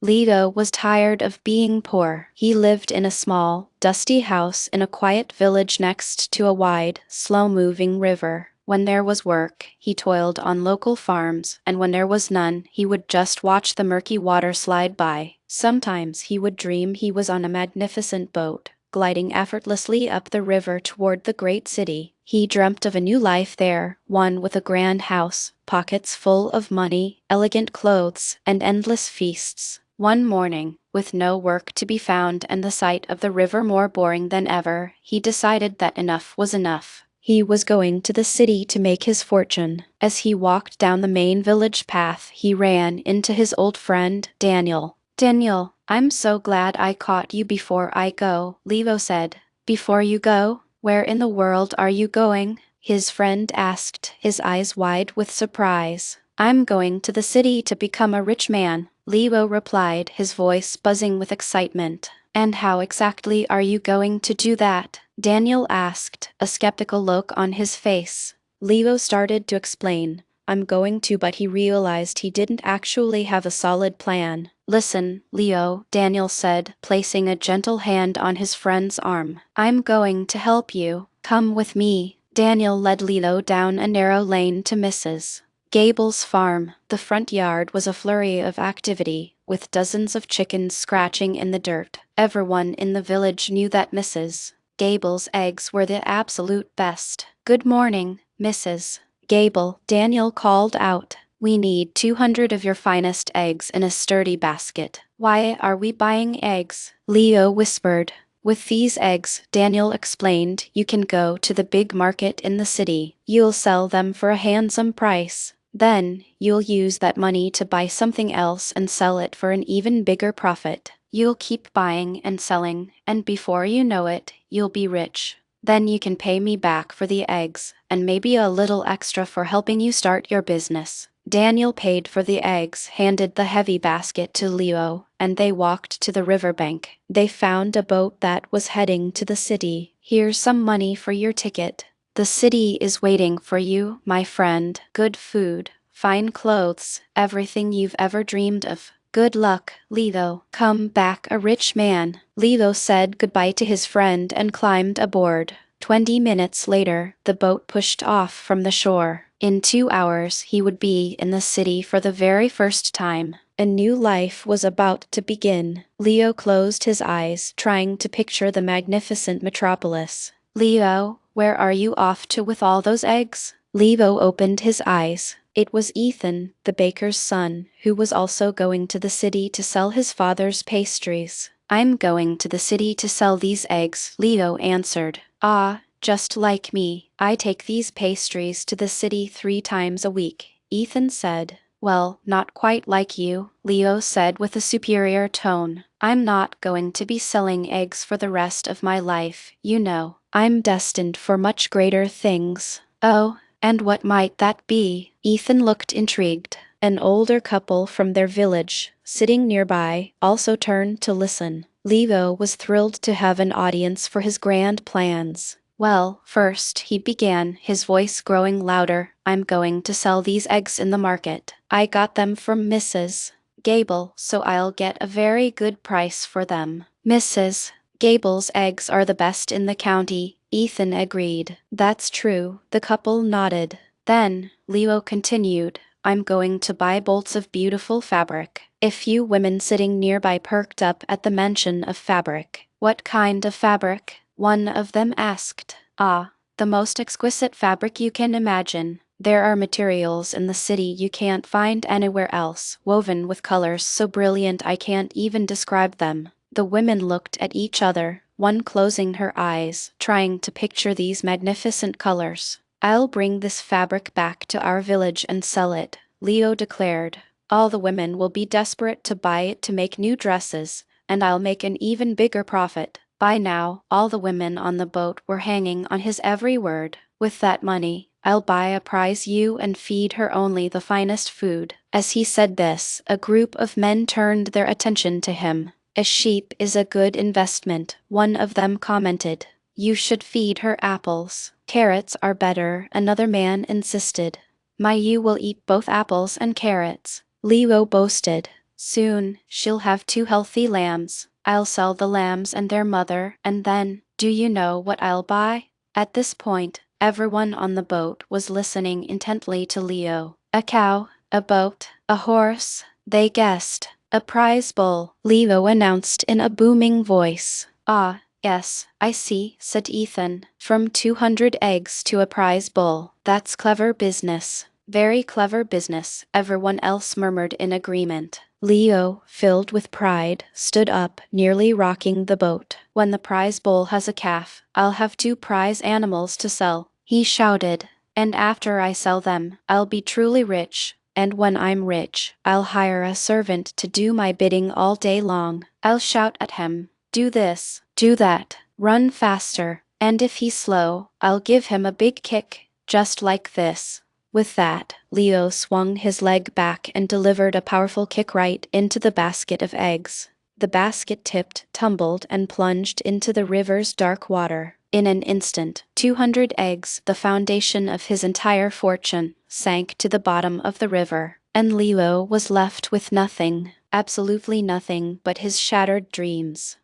Leo was tired of being poor. He lived in a small, dusty house in a quiet village next to a wide, slow-moving river. When there was work, he toiled on local farms, and when there was none, he would just watch the murky water slide by. Sometimes he would dream he was on a magnificent boat, gliding effortlessly up the river toward the great city. He dreamt of a new life there, one with a grand house, pockets full of money, elegant clothes, and endless feasts. One morning, with no work to be found and the sight of the river more boring than ever, he decided that enough was enough. He was going to the city to make his fortune. As he walked down the main village path, he ran into his old friend, Daniel. "Daniel, I'm so glad I caught you before I go," Leo said. "Before you go? Where in the world are you going?" his friend asked, his eyes wide with surprise. "I'm going to the city to become a rich man," Leo replied, his voice buzzing with excitement. "And how exactly are you going to do that?" Daniel asked, a skeptical look on his face. Leo started to explain. "I'm going to," but he realized he didn't actually have a solid plan. "Listen, Leo," Daniel said, placing a gentle hand on his friend's arm. "I'm going to help you. Come with me." Daniel led Leo down a narrow lane to Mrs. Gable's farm. The front yard was a flurry of activity, with dozens of chickens scratching in the dirt. Everyone in the village knew that Mrs. Gable's eggs were the absolute best. "Good morning, Mrs. Gable," Daniel called out. "We need 200 of your finest eggs in a sturdy basket." "Why are we buying eggs?" Leo whispered. "With these eggs," Daniel explained, "you can go to the big market in the city. You'll sell them for a handsome price. Then, you'll use that money to buy something else and sell it for an even bigger profit. You'll keep buying and selling, and before you know it, you'll be rich. Then you can pay me back for the eggs, and maybe a little extra for helping you start your business." Daniel paid for the eggs, handed the heavy basket to Leo, and they walked to the riverbank. They found a boat that was heading to the city. "Here's some money for your ticket. The city is waiting for you, my friend. Good food, fine clothes, everything you've ever dreamed of. Good luck, Leo. Come back a rich man." Leo said goodbye to his friend and climbed aboard. 20 minutes later, the boat pushed off from the shore. In 2 hours, he would be in the city for the very first time. A new life was about to begin. Leo closed his eyes, trying to picture the magnificent metropolis. "Leo, where are you off to with all those eggs?" Leo opened his eyes. It was Ethan, the baker's son, who was also going to the city to sell his father's pastries. "I'm going to the city to sell these eggs," Leo answered. "Ah, just like me. I take these pastries to the city 3 times a week," Ethan said. "Well, not quite like you," Leo said with a superior tone. "I'm not going to be selling eggs for the rest of my life, you know. I'm destined for much greater things." "Oh, and what might that be?" Ethan looked intrigued. An older couple from their village, sitting nearby, also turned to listen. Leo was thrilled to have an audience for his grand plans. "Well, first," he began, his voice growing louder, "I'm going to sell these eggs in the market. I got them from Mrs. Gable, so I'll get a very good price for them." "Mrs. Gable's eggs are the best in the county," Ethan agreed. "That's true," the couple nodded. Then, Leo continued, "I'm going to buy bolts of beautiful fabric." A few women sitting nearby perked up at the mention of fabric. "What kind of fabric?" one of them asked. "Ah, the most exquisite fabric you can imagine. There are materials in the city you can't find anywhere else, woven with colors so brilliant I can't even describe them." The women looked at each other, one closing her eyes, trying to picture these magnificent colors. "I'll bring this fabric back to our village and sell it," Leo declared. "All the women will be desperate to buy it to make new dresses, and I'll make an even bigger profit." By now, all the women on the boat were hanging on his every word. "With that money, I'll buy a prize ewe and feed her only the finest food." As he said this, a group of men turned their attention to him. "A sheep is a good investment," one of them commented. "You should feed her apples." "Carrots are better," another man insisted. "My ewe will eat both apples and carrots," Leo boasted. Soon, she'll have 2 healthy lambs. I'll sell the lambs and their mother, and then, do you know what I'll buy? At this point, everyone on the boat was listening intently to Leo. A cow, a boat, a horse, they guessed. A prize bull, Leo announced in a booming voice. Ah, yes, I see, said Ethan. From 200 eggs to a prize bull. That's clever business. Very clever business, everyone else murmured in agreement. Leo, filled with pride, stood up, nearly rocking the boat. When the prize bull has a calf, I'll have 2 prize animals to sell, he shouted. And after I sell them, I'll be truly rich. And when I'm rich, I'll hire a servant to do my bidding all day long. I'll shout at him, do this, do that, run faster, and if he's slow, I'll give him a big kick, just like this. With that, Leo swung his leg back and delivered a powerful kick right into the basket of eggs. The basket tipped, tumbled, and plunged into the river's dark water. In an instant, 200 eggs, the foundation of his entire fortune, sank to the bottom of the river, and Leo was left with nothing, absolutely nothing but his shattered dreams.